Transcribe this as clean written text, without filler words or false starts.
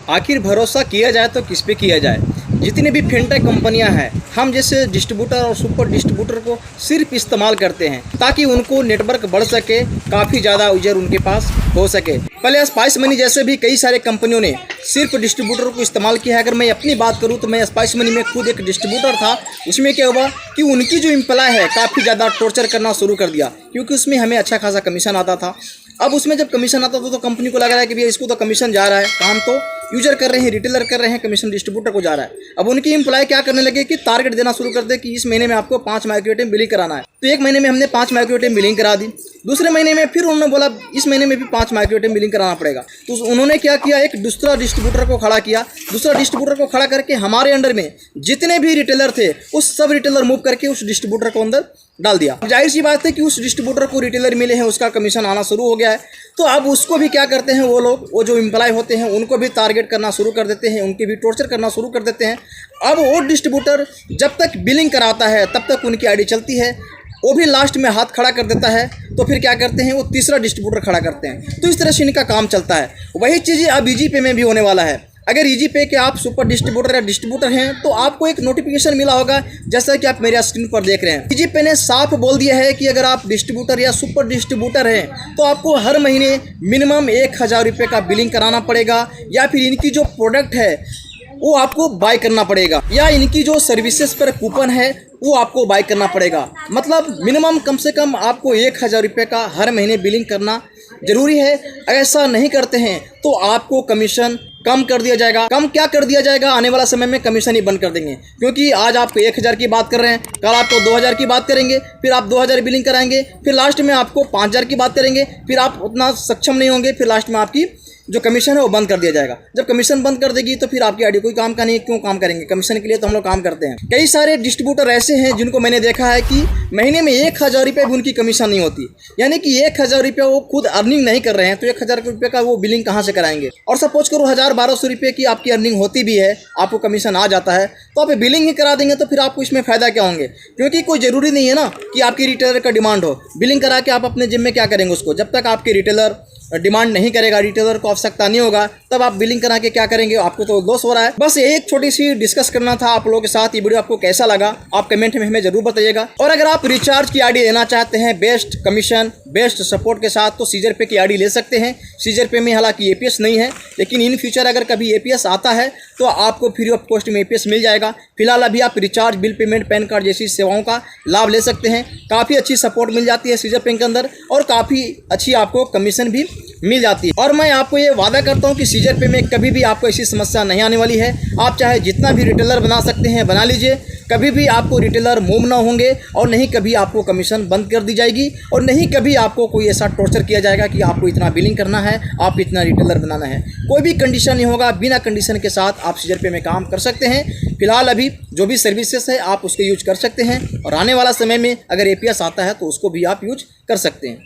आखिर भरोसा किया जाए तो किस पे किया जाए। जितनी भी फिनटेक कंपनियां हैं, हम जैसे डिस्ट्रीब्यूटर और सुपर डिस्ट्रीब्यूटर को सिर्फ इस्तेमाल करते हैं ताकि उनको नेटवर्क बढ़ सके, काफ़ी ज़्यादा यूजर उनके पास हो सके। पहले स्पाइस मनी जैसे भी कई सारे कंपनियों ने सिर्फ डिस्ट्रीब्यूटर को इस्तेमाल किया है। अगर मैं अपनी बात करूं तो मैं स्पाइस मनी में खुद एक डिस्ट्रीब्यूटर था। उसमें क्या हुआ कि उनकी जो एम्प्लॉय है काफ़ी ज़्यादा टॉर्चर करना शुरू कर दिया, क्योंकि उसमें हमें अच्छा खासा कमीशन आता था। अब उसमें जब कमीशन आता था तो कंपनी को लग रहा है कि भैया इसको तो कमीशन जा रहा है, काम तो यूजर कर रहे हैं, रिटेलर कर रहे हैं, कमीशन डिस्ट्रीब्यूटर को जा रहा है। अब उनकी एम्प्लॉय क्या करने लगे कि टारगेट देना शुरू कर दे कि इस महीने में आपको 5 माइक्रो एटीएम बिलिंग कराना है। तो एक महीने में हमने 5 माइक्रो एटीएम बिलिंग करा दी। दूसरे महीने में फिर उन्होंने बोला इस महीने में भी 5 माइक्रो एटीएम बिलिंग कराना पड़ेगा। तो उन्होंने क्या किया, एक दूसरा डिस्ट्रीब्यूटर को खड़ा किया। दूसरा डिस्ट्रीब्यूटर को खड़ा करके हमारे अंडर में जितने भी रिटेलर थे उस सब रिटेलर मूव करके उस डिस्ट्रीब्यूटर को अंदर डाल दिया। जाहिर सी बात है कि उस डिस्ट्रीब्यूटर को रिटेलर मिले हैं, उसका कमीशन आना शुरू हो गया है। तो अब उसको भी क्या करते हैं वो लोग, वो जो एम्प्लॉय होते हैं उनको भी टारगेट करना शुरू कर देते हैं, उनके भी टॉर्चर करना शुरू कर देते हैं। अब वो डिस्ट्रीब्यूटर जब तक बिलिंग कराता है तब तक उनकी आईडी चलती है, वो भी लास्ट में हाथ खड़ा कर देता है। तो फिर क्या करते हैं, वो तीसरा डिस्ट्रीब्यूटर खड़ा करते हैं। तो इस तरह से इनका काम चलता है। वही चीज़ अब ईजी पे में भी होने वाला है। अगर ईजी पे के आप सुपर डिस्ट्रीब्यूटर या डिस्ट्रीब्यूटर हैं तो आपको एक नोटिफिकेशन मिला होगा, जैसा कि आप मेरे स्क्रीन पर देख रहे हैं। ईजी पे ने साफ बोल दिया है कि अगर आप डिस्ट्रीब्यूटर या सुपर डिस्ट्रीब्यूटर हैं तो आपको हर महीने मिनिमम 1000 रुपये का बिलिंग कराना पड़ेगा, या फिर इनकी जो प्रोडक्ट है वो आपको बाय करना पड़ेगा, या इनकी जो सर्विसेज पर कूपन है वो आपको बाय करना पड़ेगा। मतलब मिनिमम कम से कम आपको 1000 रुपये का हर महीने बिलिंग करना जरूरी है। ऐसा नहीं करते हैं तो आपको कमीशन कम कर दिया जाएगा। कम क्या कर दिया जाएगा, आने वाला समय में कमीशन ही बंद कर देंगे। क्योंकि आज आपको 1000 की बात कर रहे हैं, कल आपको 2000 की बात करेंगे, फिर आप 2000 बिलिंग कराएंगे, फिर लास्ट में आपको 5000 की बात करेंगे, फिर आप उतना सक्षम नहीं होंगे, फिर लास्ट में आपकी जो कमीशन है वो बंद कर दिया जाएगा। जब कमीशन बंद कर देगी तो फिर आपकी आईडी कोई काम का नहीं, क्यों काम करेंगे, कमीशन के लिए तो हम लोग काम करते हैं। कई सारे डिस्ट्रीब्यूटर ऐसे हैं जिनको मैंने देखा है कि महीने में 1000 रुपये भी उनकी कमीशन नहीं होती, यानी कि 1000 रुपये वो खुद अर्निंग नहीं कर रहे हैं, तो 1000 रुपये का वो बिलिंग कहाँ से कराएंगे। और सपोज करो 1000-1200 रुपये की आपकी अर्निंग होती भी है, आपको कमीशन आ जाता है, तो आप बिलिंग ही करा देंगे तो फिर आपको इसमें फ़ायदा क्या होंगे। क्योंकि कोई ज़रूरी नहीं है ना कि आपकी रिटेलर का डिमांड हो। बिलिंग करा के आप अपने जिम में क्या करेंगे उसको, जब तक आपके रिटेलर डिमांड नहीं करेगा, रिटेलर को आवश्यकता नहीं होगा, तब आप बिलिंग करा के क्या करेंगे, आपको तो लॉस हो रहा है। बस एक छोटी सी डिस्कस करना था आप लोगों के साथ। ये वीडियो आपको कैसा लगा आप कमेंट में हमें जरूर बताइएगा। और अगर आप रिचार्ज की आईडी लेना चाहते हैं बेस्ट कमीशन बेस्ट सपोर्ट के साथ, तो सीजर पे की आईडी ले सकते हैं। सीजर पे में हालांकि एपीएस नहीं है, लेकिन इन फ्यूचर अगर कभी एपीएस आता है तो आपको फ्री ऑफ कॉस्ट में एपीएस मिल जाएगा। फिलहाल अभी आप recharge, bill payment, pan card जैसी सेवाओं का लाभ ले सकते हैं। काफ़ी अच्छी सपोर्ट मिल जाती है सीजर पे के अंदर, और काफ़ी अच्छी आपको कमीशन भी मिल जाती है। और मैं आपको ये वादा करता हूँ कि सीजर पे में कभी भी आपको ऐसी समस्या नहीं आने वाली है। आप चाहे जितना भी रिटेलर बना सकते हैं बना लीजिए, कभी भी आपको रिटेलर मूव ना होंगे, और नहीं कभी आपको कमीशन बंद कर दी जाएगी, और नहीं कभी आपको कोई ऐसा टॉर्चर किया जाएगा कि आपको इतना बिलिंग करना है, आप इतना रिटेलर बनाना है। कोई भी कंडीशन नहीं होगा, बिना कंडीशन के साथ आप सीजर पे में काम कर सकते हैं। फिलहाल अभी जो भी सर्विसेज है आप उसको यूज कर सकते हैं, और आने वाला समय में अगर एपीएस आता है तो उसको भी आप यूज कर सकते हैं।